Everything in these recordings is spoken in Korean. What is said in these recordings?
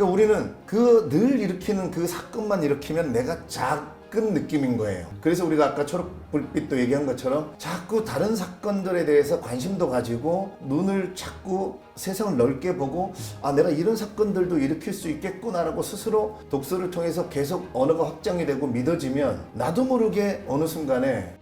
그러니까 우리는 그 늘 일으키는 그 사건만 일으키면 내가 작은 느낌인 거예요. 그래서 우리가 아까 초록불빛도 얘기한 것처럼 자꾸 다른 사건들에 대해서 관심도 가지고 눈을 자꾸 세상을 넓게 보고 아 내가 이런 사건들도 일으킬 수 있겠구나라고 스스로 독서를 통해서 계속 언어가 확장이 되고 믿어지면 나도 모르게 어느 순간에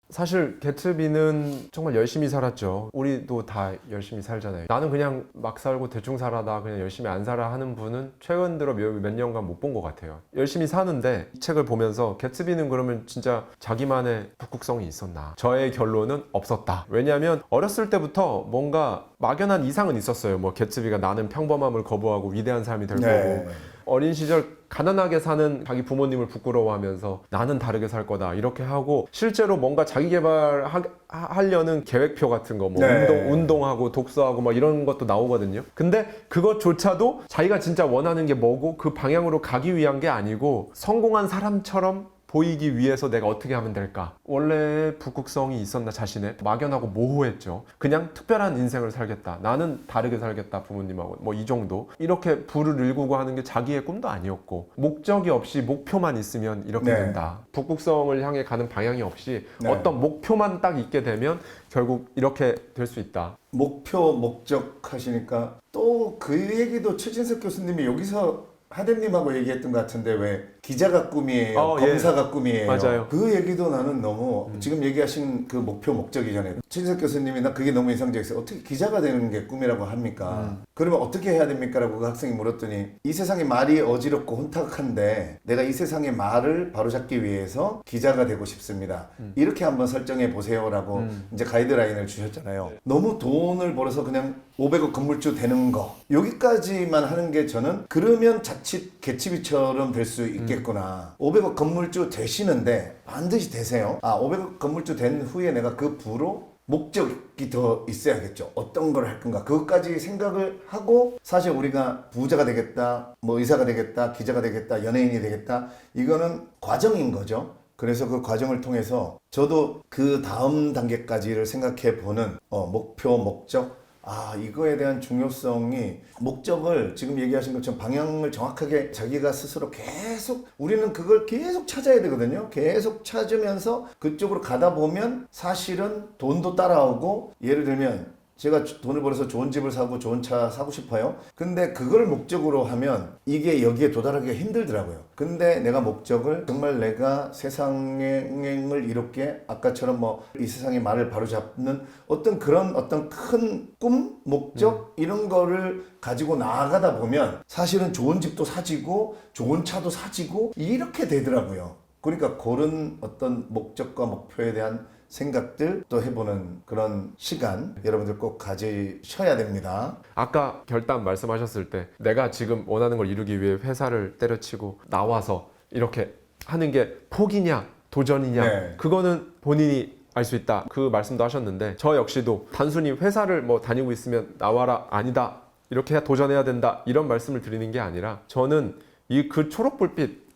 사실 개츠비는 정말 열심히 살았죠. 우리도 다 열심히 살잖아요. 나는 그냥 막 살고 대충 살아다 그냥 열심히 안 살아 하는 분은 최근 들어 몇 년간 못 본 것 같아요. 열심히 사는데 이 책을 보면서 개츠비는 그러면 진짜 자기만의 북극성이 있었나? 저의 결론은 없었다. 왜냐하면 어렸을 때부터 뭔가 막연한 이상은 있었어요. 뭐 개츠비가 나는 평범함을 거부하고 위대한 삶이 될 거고 어린 시절 가난하게 사는 자기 부모님을 부끄러워하면서 나는 다르게 살 거다 이렇게 하고 실제로 뭔가 자기 개발하려는 계획표 같은 거 뭐 운동하고 독서하고 막 이런 것도 나오거든요. 근데 그것조차도 자기가 진짜 원하는 게 뭐고 그 방향으로 가기 위한 게 아니고 성공한 사람처럼 보이기 위해서 내가 어떻게 하면 될까? 원래 북극성이 있었나 자신의 막연하고 모호했죠. 그냥 특별한 인생을 살겠다. 나는 다르게 살겠다 부모님하고 뭐 이 정도. 이렇게 부를 일구고 하는 게 자기의 꿈도 아니었고 목적이 없이 목표만 있으면 이렇게 된다. 북극성을 향해 가는 방향이 없이 어떤 목표만 딱 있게 되면 결국 이렇게 될 수 있다. 목표, 목적 하시니까 또 그 얘기도 최진석 교수님이 여기서 하대님하고 얘기했던 것 같은데 왜 기자가 꿈이에요, 검사가 꿈이에요. 맞아요. 그 얘기도 나는 너무 지금 얘기하신 그 목표 목적이잖아요. 최진석 교수님이 나 그게 너무 인상적이었어요. 어떻게 기자가 되는 게 꿈이라고 합니까? 그러면 어떻게 해야 됩니까? 라고 그 학생이 물었더니 이 세상에 말이 어지럽고 혼탁한데 내가 이 세상의 말을 바로잡기 위해서 기자가 되고 싶습니다. 이렇게 한번 설정해 보세요 라고 이제 가이드라인을 주셨잖아요. 너무 돈을 벌어서 그냥 500억 건물주 되는 거 여기까지만 하는 게 저는 그러면 자칫 개츠비처럼 될 수 있겠구나. 500억 건물주 되시는데 반드시 되세요. 500억 건물주 된 후에 내가 그 부로 목적이 더 있어야겠죠. 어떤 걸 할 건가. 그것까지 생각을 하고 사실 우리가 부자가 되겠다, 뭐 의사가 되겠다, 기자가 되겠다, 연예인이 되겠다. 이거는 과정인 거죠. 그래서 그 과정을 통해서 저도 그 다음 단계까지를 생각해 보는 목표, 목적 이거에 대한 중요성이 목적을 지금 얘기하신 것처럼 방향을 정확하게 자기가 스스로 계속 우리는 그걸 계속 찾아야 되거든요. 계속 찾으면서 그쪽으로 가다 보면 사실은 돈도 따라오고 예를 들면 제가 돈을 벌어서 좋은 집을 사고 좋은 차 사고 싶어요. 근데 그걸 목적으로 하면 이게 여기에 도달하기가 힘들더라고요. 근데 내가 목적을 정말 내가 세상을 이롭게 아까처럼 뭐 이 세상의 말을 바로잡는 어떤 그런 어떤 큰 꿈, 목적 이런 거를 가지고 나아가다 보면 사실은 좋은 집도 사지고 좋은 차도 사지고 이렇게 되더라고요. 그러니까 그런 어떤 목적과 목표에 대한 생각들 또 해보는 그런 시간 여러분들 꼭 가지셔야 됩니다. 아까 결단 말씀하셨을 때 내가 지금 원하는 걸 이루기 위해 회사를 때려치고 나와서 이렇게 하는 게 포기냐 도전이냐 그거는 본인이 알 수 있다 그 말씀도 하셨는데 저 역시도 단순히 회사를 뭐 다니고 있으면 나와라 아니다 이렇게 도전해야 된다 이런 말씀을 드리는 게 아니라 저는 그 초록불빛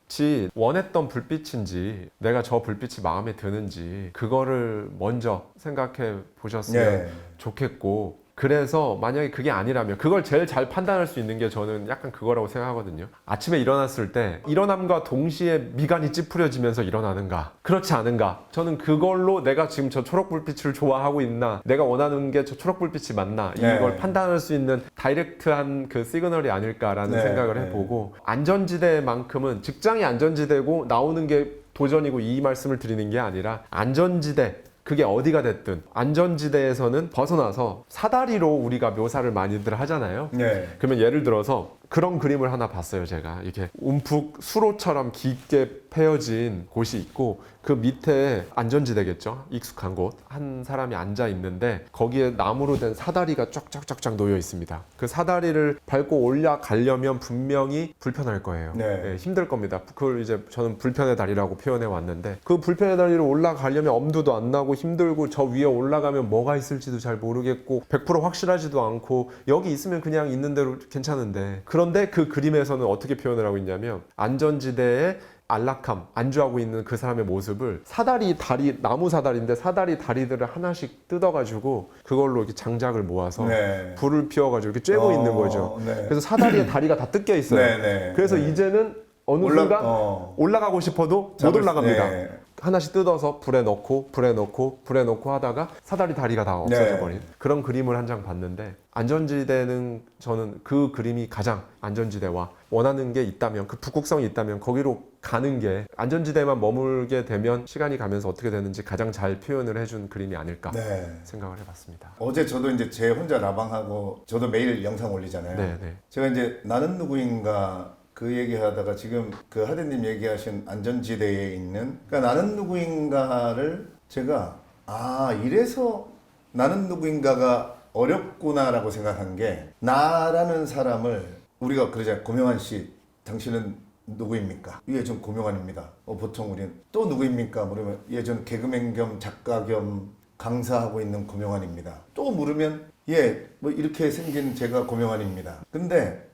원했던 불빛인지 내가 저 불빛이 마음에 드는지 그거를 먼저 생각해 보셨으면 좋겠고 그래서 만약에 그게 아니라면 그걸 제일 잘 판단할 수 있는 게 저는 약간 그거라고 생각하거든요. 아침에 일어났을 때 일어남과 동시에 미간이 찌푸려지면서 일어나는가 그렇지 않은가 저는 그걸로 내가 지금 저 초록불빛을 좋아하고 있나 내가 원하는 게 저 초록불빛이 맞나 이걸 판단할 수 있는 다이렉트한 그 시그널이 아닐까라는 생각을 해보고 안전지대만큼은 직장이 안전지대고 나오는 게 도전이고 이 말씀을 드리는 게 아니라 안전지대 그게 어디가 됐든 안전지대에서는 벗어나서 사다리로 우리가 묘사를 많이들 하잖아요. 그러면 예를 들어서 그런 그림을 하나 봤어요. 제가 이렇게 움푹 수로처럼 깊게 패여진 곳이 있고 그 밑에 안전지대겠죠. 익숙한 곳. 한 사람이 앉아 있는데 거기에 나무로 된 사다리가 쫙쫙쫙쫙 놓여 있습니다. 그 사다리를 밟고 올라가려면 분명히 불편할 거예요. 힘들 겁니다. 그걸 이제 저는 불편의 다리라고 표현해 왔는데 그 불편의 다리를 올라가려면 엄두도 안 나고 힘들고 저 위에 올라가면 뭐가 있을지도 잘 모르겠고 100% 확실하지도 않고 여기 있으면 그냥 있는 대로 괜찮은데 그런데 그 그림에서는 어떻게 표현을 하고 있냐면 안전지대에 안락함, 안주하고 있는 그 사람의 모습을 나무 사다리인데 사다리 다리들을 하나씩 뜯어가지고 그걸로 이렇게 장작을 모아서 네. 불을 피워가지고 이렇게 쬐고 있는 거죠. 네. 그래서 사다리에 다리가 다 뜯겨 있어요. 네, 네, 그래서 네. 이제는 어느 순간 올라가고 싶어도 못 올라갑니다. 네. 하나씩 뜯어서 불에 넣고 하다가 사다리 다리가 다 없어져 네. 버린 그런 그림을 한 장 봤는데, 안전지대는 저는 그 그림이 가장 안전지대와 원하는 게 있다면, 그 북극성이 있다면 거기로 가는 게, 안전지대만 머물게 되면 시간이 가면서 어떻게 되는지 가장 잘 표현을 해준 그림이 아닐까 네. 생각을 해봤습니다. 어제 저도 이제 제 혼자 라방하고 저도 매일 영상 올리잖아요. 네, 네. 제가 이제 나는 누구인가 그 얘기하다가 지금 그 하대님 얘기하신 안전지대에 있는, 그러니까 나는 누구인가를 제가 이래서 나는 누구인가가 어렵구나라고 생각한 게, 나라는 사람을 우리가 그러잖아요. 고명환 씨, 당신은 누구입니까? 예, 전 고명환입니다. 보통 우리는 또 누구입니까? 물으면 예, 전 개그맨 겸 작가 겸 강사하고 있는 고명환입니다. 또 물으면 예, 뭐 이렇게 생긴 제가 고명환입니다. 근데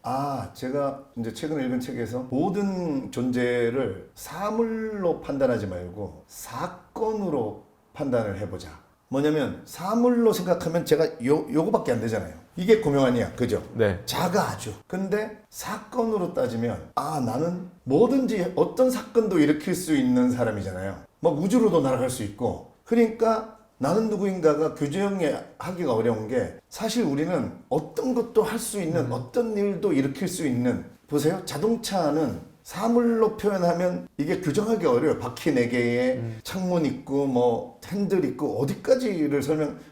제가 이제 최근 읽은 책에서 모든 존재를 사물로 판단하지 말고 사건으로 판단을 해보자. 뭐냐면 사물로 생각하면 제가 요거밖에 안 되잖아요. 이게 고명환이야, 그죠? 네. 작아 아주. 근데 사건으로 따지면 나는 뭐든지 어떤 사건도 일으킬 수 있는 사람이잖아요. 막 우주로도 날아갈 수 있고. 그러니까 나는 누구인가가 규정하기가 어려운 게, 사실 우리는 어떤 것도 할 수 있는, 어떤 일도 일으킬 수 있는, 보세요. 자동차는 사물로 표현하면 이게 규정하기 어려워요. 바퀴 4개에 창문 있고 뭐 핸들 있고 어디까지를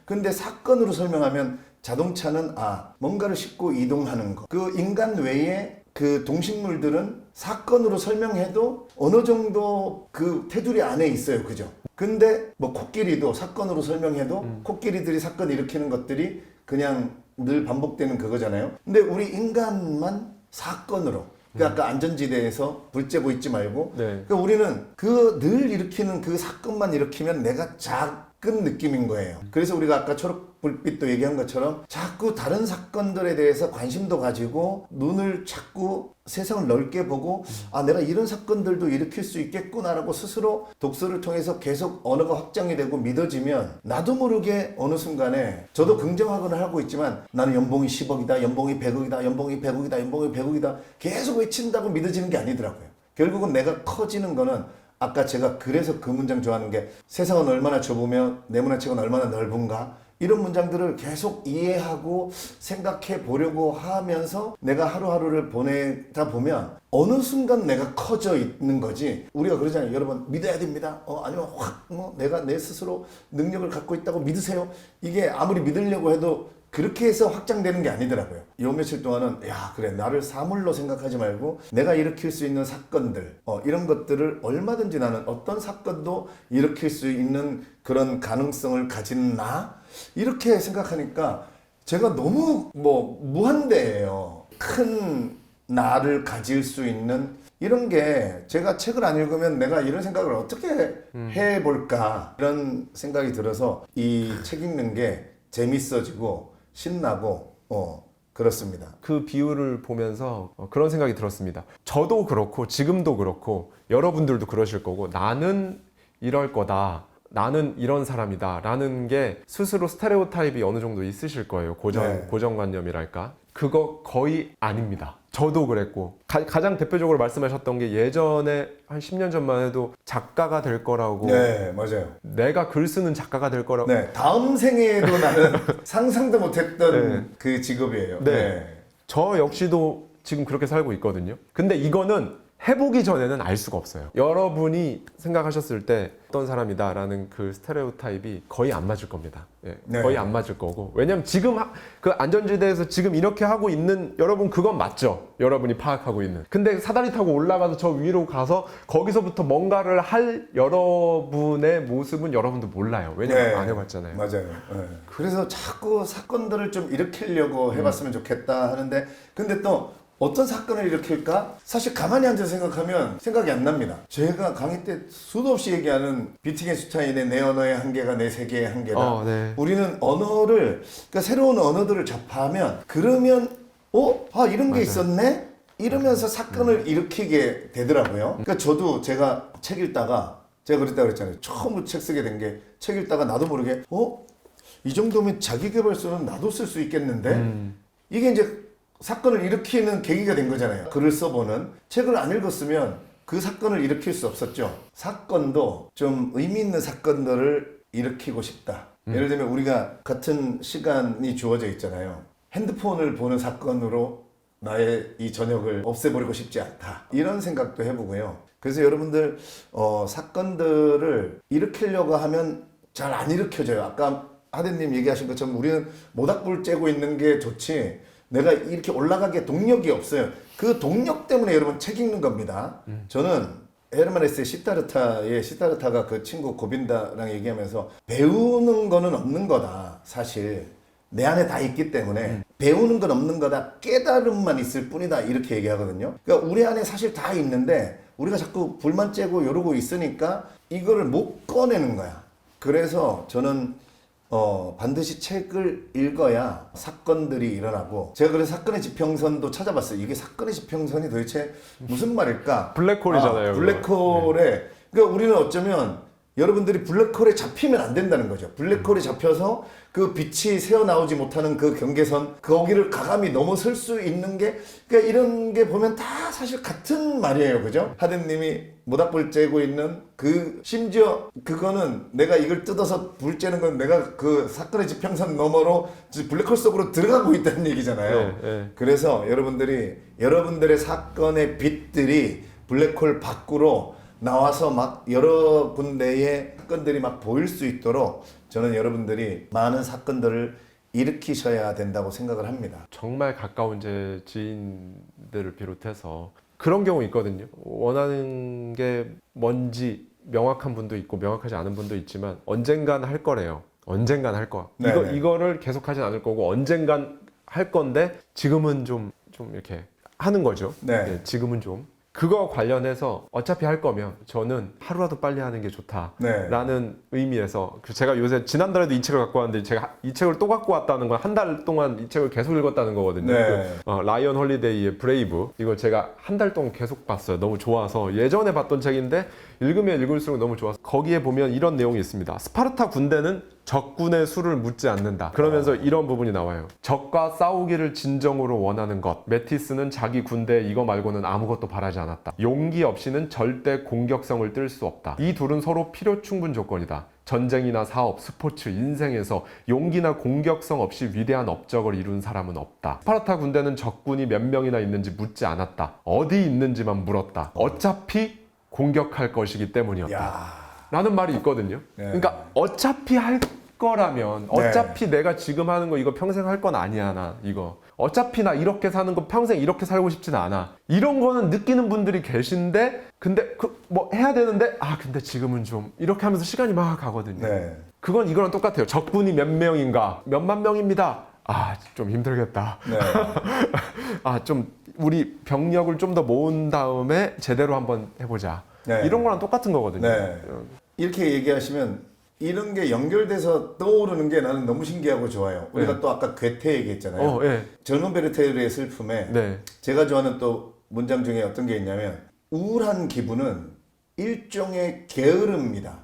근데 사건으로 설명하면 자동차는 뭔가를 싣고 이동하는 거. 그 인간 외에 그 동식물들은 사건으로 설명해도 어느 정도 그 테두리 안에 있어요. 그죠? 근데 뭐 코끼리도 사건으로 설명해도 코끼리들이 사건 일으키는 것들이 그냥 늘 반복되는 그거잖아요. 근데 우리 인간만 사건으로, 그러니까 아까 안전지대에서 불 쬐고 있지 말고, 네. 그러니까 우리는 그 늘 일으키는 그 사건만 일으키면 내가 작은 느낌인 거예요. 그래서 우리가 아까 초록 불빛도 얘기한 것처럼 자꾸 다른 사건들에 대해서 관심도 가지고 눈을 자꾸 세상을 넓게 보고 내가 이런 사건들도 일으킬 수 있겠구나라고 스스로 독서를 통해서 계속 언어가 확장이 되고 믿어지면, 나도 모르게 어느 순간에 저도 긍정하거나 하고 있지만 나는 연봉이 10억이다, 연봉이 100억이다, 연봉이 100억이다, 연봉이 100억이다 계속 외친다고 믿어지는 게 아니더라고요. 결국은 내가 커지는 거는, 아까 제가 그래서 그 문장 좋아하는 게, 세상은 얼마나 좁으며 내 문화책은 얼마나 넓은가, 이런 문장들을 계속 이해하고 생각해 보려고 하면서 내가 하루하루를 보내다 보면 어느 순간 내가 커져 있는 거지. 우리가 그러잖아요. 여러분 믿어야 됩니다. 아니면 확 내가 내 스스로 능력을 갖고 있다고 믿으세요. 이게 아무리 믿으려고 해도 그렇게 해서 확장되는 게 아니더라고요. 요 며칠 동안은 그래, 나를 사물로 생각하지 말고 내가 일으킬 수 있는 사건들, 이런 것들을 얼마든지 나는 어떤 사건도 일으킬 수 있는 그런 가능성을 가진 이렇게 생각하니까 제가 너무 무한대예요. 큰 나를 가질 수 있는 이런 게, 제가 책을 안 읽으면 내가 이런 생각을 어떻게 해볼까, 이런 생각이 들어서 이 책 읽는 게 재밌어지고 신나고 그렇습니다. 그 비유를 보면서 그런 생각이 들었습니다. 저도 그렇고 지금도 그렇고 여러분들도 그러실 거고, 나는 이럴 거다, 나는 이런 사람이다 라는 게 스스로 스테레오타입이 어느 정도 있으실 거예요. 고정관념이랄까. 그거 거의 아닙니다. 저도 그랬고, 가장 대표적으로 말씀하셨던 게, 예전에 한 10년 전만 해도 작가가 될 거라고, 네, 맞아요. 내가 글 쓰는 작가가 될 거라고, 네, 다음 생에도 나는 상상도 못했던 네. 그 직업이에요. 네. 저 역시도 지금 그렇게 살고 있거든요. 근데 이거는 해보기 전에는 알 수가 없어요. 여러분이 생각하셨을 때 어떤 사람이다라는 그 스테레오타입이 거의 안 맞을 겁니다. 네. 거의 안 맞을 거고, 왜냐면 지금 그 안전지대에서 지금 이렇게 하고 있는 여러분, 그건 맞죠. 여러분이 파악하고 있는. 근데 사다리 타고 올라가서 저 위로 가서 거기서부터 뭔가를 할 여러분의 모습은 여러분도 몰라요. 왜냐면 안 해봤잖아요. 맞아요. 네. 그래서 자꾸 사건들을 좀 일으키려고 해봤으면 좋겠다 하는데, 근데 또 어떤 사건을 일으킬까? 사실 가만히 앉아서 생각하면 생각이 안 납니다. 제가 강의 때 수도 없이 얘기하는 비트겐슈타인의 내 언어의 한계가 내 세계의 한계다. 네. 우리는 언어를, 그러니까 새로운 언어들을 접하면, 그러면 이런 게 맞아요. 있었네? 이러면서 사건을 일으키게 되더라고요. 그러니까 저도 제가 책 읽다가 제가 그랬다 그랬잖아요. 처음으로 책 쓰게 된 게 책 읽다가 나도 모르게 이 정도면 자기계발서는 나도 쓸 수 있겠는데 이게 이제 사건을 일으키는 계기가 된 거잖아요. 글을 써보는 책을 안 읽었으면 그 사건을 일으킬 수 없었죠. 사건도 좀 의미 있는 사건들을 일으키고 싶다. 예를 들면 우리가 같은 시간이 주어져 있잖아요. 핸드폰을 보는 사건으로 나의 이 저녁을 없애버리고 싶지 않다. 이런 생각도 해보고요. 그래서 여러분들 사건들을 일으키려고 하면 잘 안 일으켜져요. 아까 하대님 얘기하신 것처럼 우리는 모닥불 쬐고 있는 게 좋지 내가 이렇게 올라가기에 동력이 없어요. 그 동력 때문에 여러분 책 읽는 겁니다. 저는 헤르만 헤세의 시타르타가 그 친구 고빈다랑 얘기하면서 배우는 거는 없는 거다. 사실 내 안에 다 있기 때문에 배우는 건 없는 거다. 깨달음만 있을 뿐이다. 이렇게 얘기하거든요. 그러니까 우리 안에 사실 다 있는데 우리가 자꾸 불만 쬐고 이러고 있으니까 이거를 못 꺼내는 거야. 그래서 저는 반드시 책을 읽어야 사건들이 일어나고 제가 그래서 사건의 지평선도 찾아봤어요. 이게 사건의 지평선이 도대체 무슨 말일까? 블랙홀이잖아요. 블랙홀에 그러니까 우리는 어쩌면 여러분들이 블랙홀에 잡히면 안 된다는 거죠. 블랙홀에 잡혀서 그 빛이 새어나오지 못하는 그 경계선 거기를 가감히 넘어설 수 있는 게 그러니까 이런 게 보면 다 사실 같은 말이에요. 그죠? 하대님이 모닥불 쬐고 있는 그 심지어 그거는 내가 이걸 뜯어서 불 쬐는 건 내가 그 사건의 지평선 너머로 블랙홀 속으로 들어가고 있다는 얘기잖아요. 네. 그래서 여러분들의 사건의 빛들이 블랙홀 밖으로 나와서 막 여러 군데의 사건들이 막 보일 수 있도록 저는 여러분들이 많은 사건들을 일으키셔야 된다고 생각을 합니다. 정말 가까운 제 지인들을 비롯해서 그런 경우 있거든요. 원하는 게 뭔지 명확한 분도 있고 명확하지 않은 분도 있지만 언젠간 할 거래요. 언젠간 할 거야. 이거를 계속 하진 않을 거고 언젠간 할 건데 지금은 좀 이렇게 하는 거죠. 네. 지금은 좀. 그거 관련해서 어차피 할 거면 저는 하루라도 빨리 하는 게 좋다라는 의미에서 제가 요새 지난달에도 이 책을 갖고 왔는데 제가 이 책을 또 갖고 왔다는 건 한 달 동안 이 책을 계속 읽었다는 거거든요. 네. 라이언 홀리데이의 브레이브 이걸 제가 한 달 동안 계속 봤어요. 너무 좋아서 예전에 봤던 책인데 읽으면 읽을수록 너무 좋아서 거기에 보면 이런 내용이 있습니다. 스파르타 군대는 적군의 수를 묻지 않는다. 그러면서 이런 부분이 나와요. 적과 싸우기를 진정으로 원하는 것. 메티스는 자기 군대 이거 말고는 아무것도 바라지 않았다. 용기 없이는 절대 공격성을 뜰 수 없다. 이 둘은 서로 필요 충분 조건이다. 전쟁이나 사업, 스포츠, 인생에서 용기나 공격성 없이 위대한 업적을 이룬 사람은 없다. 스파르타 군대는 적군이 몇 명이나 있는지 묻지 않았다. 어디 있는지만 물었다. 어차피 공격할 것이기 때문이었다. 라는 말이 있거든요. 네. 그러니까 어차피 할 거라면 어차피 내가 지금 하는 거 이거 평생 할 건 아니야 나 이거. 어차피 나 이렇게 사는 거 평생 이렇게 살고 싶진 않아. 이런 거는 느끼는 분들이 계신데 근데 뭐 해야 되는데 근데 지금은 좀 이렇게 하면서 시간이 막 가거든요. 네. 그건 이거랑 똑같아요. 적군이 몇 명인가 몇만 명입니다. 좀 힘들겠다. 네. 좀 우리 병력을 좀 더 모은 다음에 제대로 한번 해보자. 네. 이런 거랑 똑같은 거거든요. 네. 이렇게 얘기하시면 이런 게 연결돼서 떠오르는 게 나는 너무 신기하고 좋아요. 우리가 또 아까 괴테 얘기했잖아요. 젊은 베르테르의 슬픔에 제가 좋아하는 또 문장 중에 어떤 게 있냐면 우울한 기분은 일종의 게으름입니다.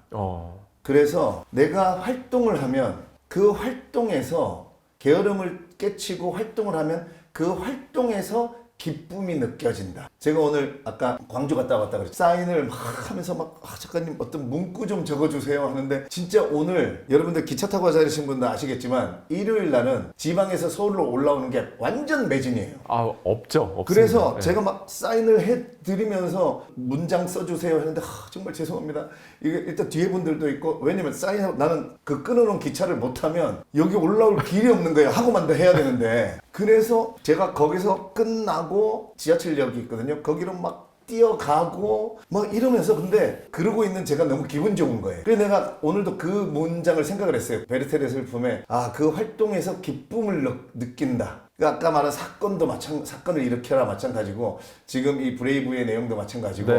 그래서 내가 활동을 하면 그 활동에서 게으름을 깨치고 활동을 하면 그 활동에서 기쁨이 느껴진다. 제가 오늘 아까 광주 갔다 왔다 그랬죠. 사인을 막 하면서 막 작가님 어떤 문구 좀 적어주세요 하는데 진짜 오늘 여러분들 기차 타고 다니신 분들 아시겠지만 일요일 날은 지방에서 서울로 올라오는 게 완전 매진이에요. 없죠. 그래서 제가 막 사인을 해드리면서 문장 써주세요 했는데 정말 죄송합니다. 이게 일단 뒤에 분들도 있고 왜냐면 사인하고 나는 그 끊어놓은 기차를 못 타면 여기 올라올 길이 없는 거예요. 하고만 더 해야 되는데 그래서 제가 거기서 끝나고 지하철역이 있거든요. 거기로 막 뛰어가고 막 이러면서 근데 그러고 있는 제가 너무 기분 좋은 거예요. 그래서 내가 오늘도 그 문장을 생각을 했어요. 베르테르의 슬픔에 그 활동에서 기쁨을 느낀다. 아까 말한 사건을 일으켜라 마찬가지고 지금 이 브레이브의 내용도 마찬가지고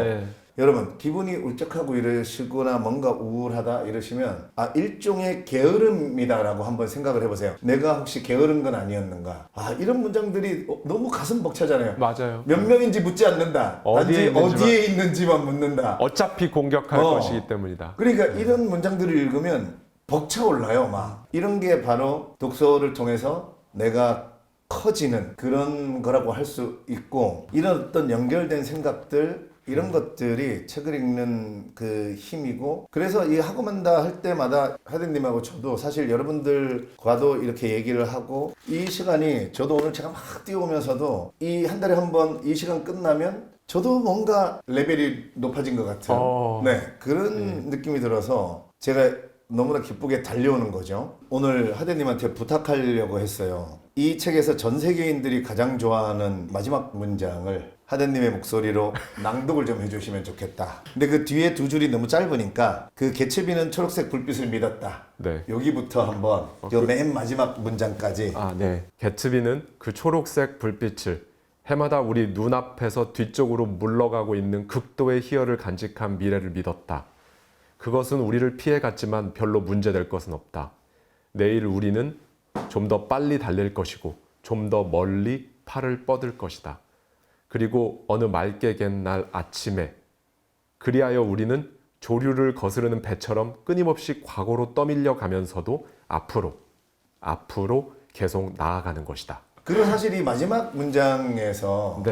여러분 기분이 울적하고 이러시거나 뭔가 우울하다 이러시면 일종의 게으름이다라고 한번 생각을 해보세요. 내가 혹시 게으른 건 아니었는가. 이런 문장들이 너무 가슴 벅차잖아요. 맞아요. 몇 명인지 묻지 않는다. 단지 어디에 있는지만 묻는다. 어차피 공격할 것이기 때문이다. 그러니까 이런 문장들을 읽으면 벅차올라요. 막 이런 게 바로 독서를 통해서 내가 커지는 그런 거라고 할 수 있고, 이런 어떤 연결된 생각들 이런 것들이 책을 읽는 그 힘이고, 그래서 이 하고 만다 할 때마다 하대님하고 저도 사실 여러분들과도 이렇게 얘기를 하고, 이 시간이 저도 오늘 제가 막 뛰어오면서도 이 한 달에 한 번 이 시간 끝나면 저도 뭔가 레벨이 높아진 것 같은 그런 느낌이 들어서 제가 너무나 기쁘게 달려오는 거죠. 오늘 하대님한테 부탁하려고 했어요. 이 책에서 전 세계인들이 가장 좋아하는 마지막 문장을 하대님의 목소리로 낭독을 좀 해주시면 좋겠다. 근데 그 뒤에 두 줄이 너무 짧으니까 그 개츠비는 초록색 불빛을 믿었다. 네. 여기부터 한번 맨 마지막 문장까지. 네. 개츠비는 그 초록색 불빛을 해마다 우리 눈앞에서 뒤쪽으로 물러가고 있는 극도의 희열을 간직한 미래를 믿었다. 그것은 우리를 피해갔지만 별로 문제될 것은 없다. 내일 우리는 좀 더 빨리 달릴 것이고 좀 더 멀리 팔을 뻗을 것이다. 그리고 어느 맑게 갠 날 아침에 그리하여 우리는 조류를 거스르는 배처럼 끊임없이 과거로 떠밀려 가면서도 앞으로 계속 나아가는 것이다. 그리고 사실 이 마지막 문장에서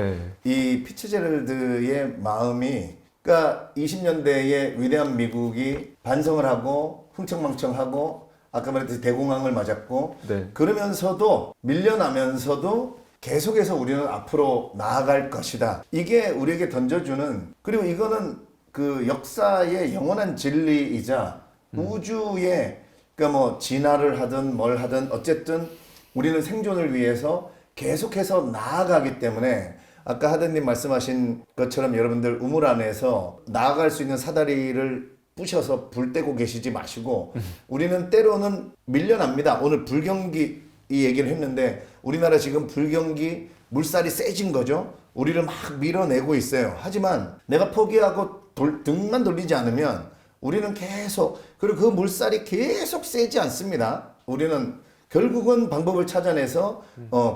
이 피츠제럴드의 마음이, 그러니까 20년대의 위대한 미국이 반성을 하고 흥청망청하고 아까 말했듯이 대공황을 맞았고 그러면서도 밀려나면서도 계속해서 우리는 앞으로 나아갈 것이다. 이게 우리에게 던져주는, 그리고 이거는 그 역사의 영원한 진리이자 우주의, 그러니까 뭐 진화를 하든 뭘 하든 어쨌든 우리는 생존을 위해서 계속해서 나아가기 때문에, 아까 하대님 말씀하신 것처럼 여러분들 우물 안에서 나아갈 수 있는 사다리를 부셔서 불 떼고 계시지 마시고, 우리는 때로는 밀려납니다. 오늘 불경기 이 얘기를 했는데 우리나라 지금 불경기 물살이 세진 거죠. 우리를 막 밀어내고 있어요. 하지만 내가 포기하고 등만 돌리지 않으면 우리는 계속, 그리고 그 물살이 계속 세지 않습니다. 우리는 결국은 방법을 찾아내서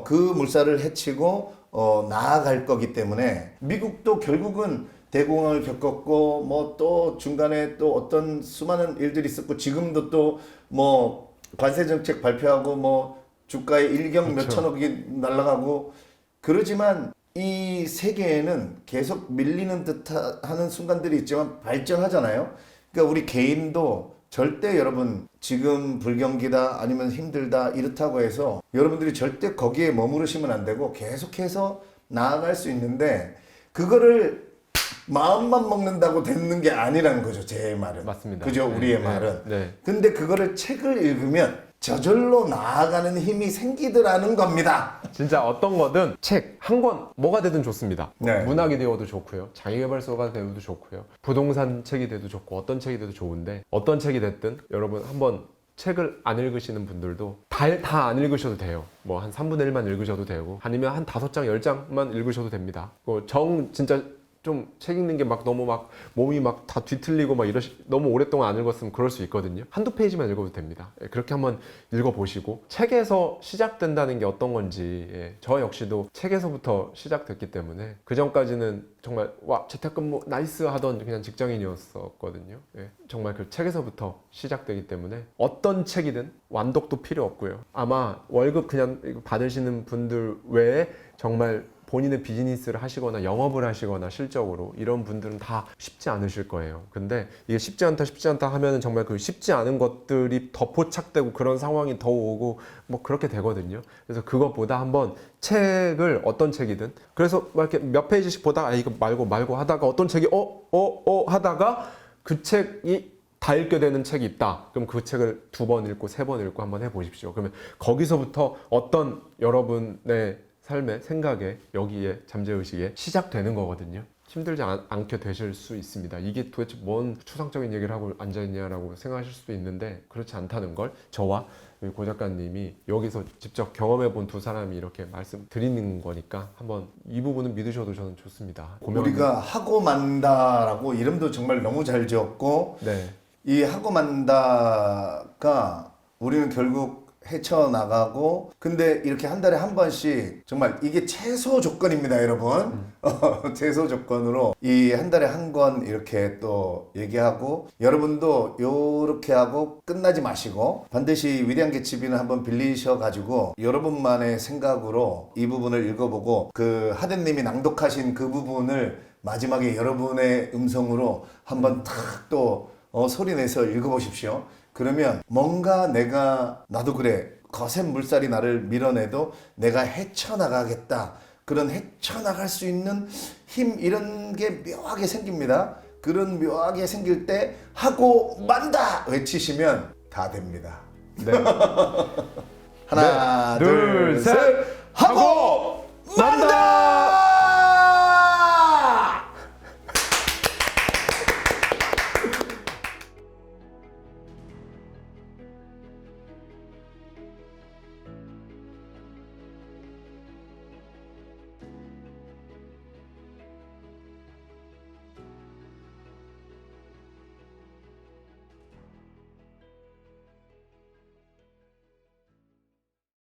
그 물살을 헤치고 나아갈 거기 때문에, 미국도 결국은 대공황을 겪었고 뭐 또 중간에 또 어떤 수많은 일들이 있었고, 지금도 또 뭐 관세 정책 발표하고 뭐 주가에 일경 몇천억이 날아가고 그러지만, 이 세계에는 계속 밀리는 듯하는 순간들이 있지만 발전하잖아요. 그러니까 우리 개인도 절대, 여러분 지금 불경기다 아니면 힘들다 이렇다고 해서 여러분들이 절대 거기에 머무르시면 안 되고 계속해서 나아갈 수 있는데, 그거를 마음만 먹는다고 되는 게 아니라는 거죠. 제 말은. 맞습니다. 그죠? 우리의 말은. 근데 그거를 책을 읽으면 저절로 나아가는 힘이 생기더라는 겁니다. 진짜 어떤 거든 책 한 권 뭐가 되든 좋습니다. 문학이 되어도 좋고요, 자기계발서가 되어도 좋고요, 부동산 책이 돼도 좋고, 어떤 책이 돼도 좋은데, 어떤 책이 됐든 여러분 한번 책을 안 읽으시는 분들도 다 안 읽으셔도 돼요. 뭐 한 3분의 1만 읽으셔도 되고, 아니면 한 5장 10장만 읽으셔도 됩니다. 진짜 좀 책 읽는 게 막 너무 막 몸이 막 다 뒤틀리고 막 너무 오랫동안 안 읽었으면 그럴 수 있거든요. 한두 페이지만 읽어도 됩니다. 그렇게 한번 읽어보시고, 책에서 시작된다는 게 어떤 건지, 저 역시도 책에서부터 시작됐기 때문에 그 전까지는 정말 와 재택근무 나이스 하던 그냥 직장인이었었거든요. 정말 그 책에서부터 시작되기 때문에 어떤 책이든 완독도 필요 없고요. 아마 월급 그냥 받으시는 분들 외에 정말 본인의 비즈니스를 하시거나 영업을 하시거나 실적으로 이런 분들은 다 쉽지 않으실 거예요. 근데 이게 쉽지 않다 하면은 정말 그 쉽지 않은 것들이 더 포착되고 그런 상황이 더 오고 뭐 그렇게 되거든요. 그래서 그것보다 한번 책을, 어떤 책이든, 그래서 막 이렇게 몇 페이지씩 보다가 이거 말고 하다가 어떤 책이 하다가 그 책이 다 읽게 되는 책이 있다. 그럼 그 책을 2번 읽고 3번 읽고 한번 해보십시오. 그러면 거기서부터 어떤 여러분의 삶의 생각에, 여기에 잠재의식에 시작되는 거거든요. 힘들지 않게 되실 수 있습니다. 이게 도대체 뭔 추상적인 얘기를 하고 앉아있냐라고 생각하실 수도 있는데 그렇지 않다는 걸 저와 고 작가님이 여기서 직접 경험해본 두 사람이 이렇게 말씀드리는 거니까 한번 이 부분은 믿으셔도 저는 좋습니다. 우리가 하고 만다라고 이름도 정말 너무 잘 지었고 네. 이 하고 만다가 우리는 결국 헤쳐나가고 근데 이렇게 한 달에 한 번씩 정말 이게 최소 조건입니다 여러분 최소 조건으로 이 한 달에 한 권 이렇게 또 얘기하고 여러분도 요렇게 하고 끝나지 마시고 반드시 위대한 개츠비는 한번 빌리셔 가지고 여러분만의 생각으로 이 부분을 읽어보고 그 하덴님이 낭독하신 그 부분을 마지막에 여러분의 음성으로 한번 탁 또 소리 내서 읽어보십시오. 그러면 뭔가 나도 그래 거센 물살이 나를 밀어내도 내가 헤쳐나가겠다 그런 헤쳐나갈 수 있는 힘 이런 게 묘하게 생깁니다. 그런 묘하게 생길 때 하고 만다 외치시면 다 됩니다. 네. 하나 네. 둘, 셋.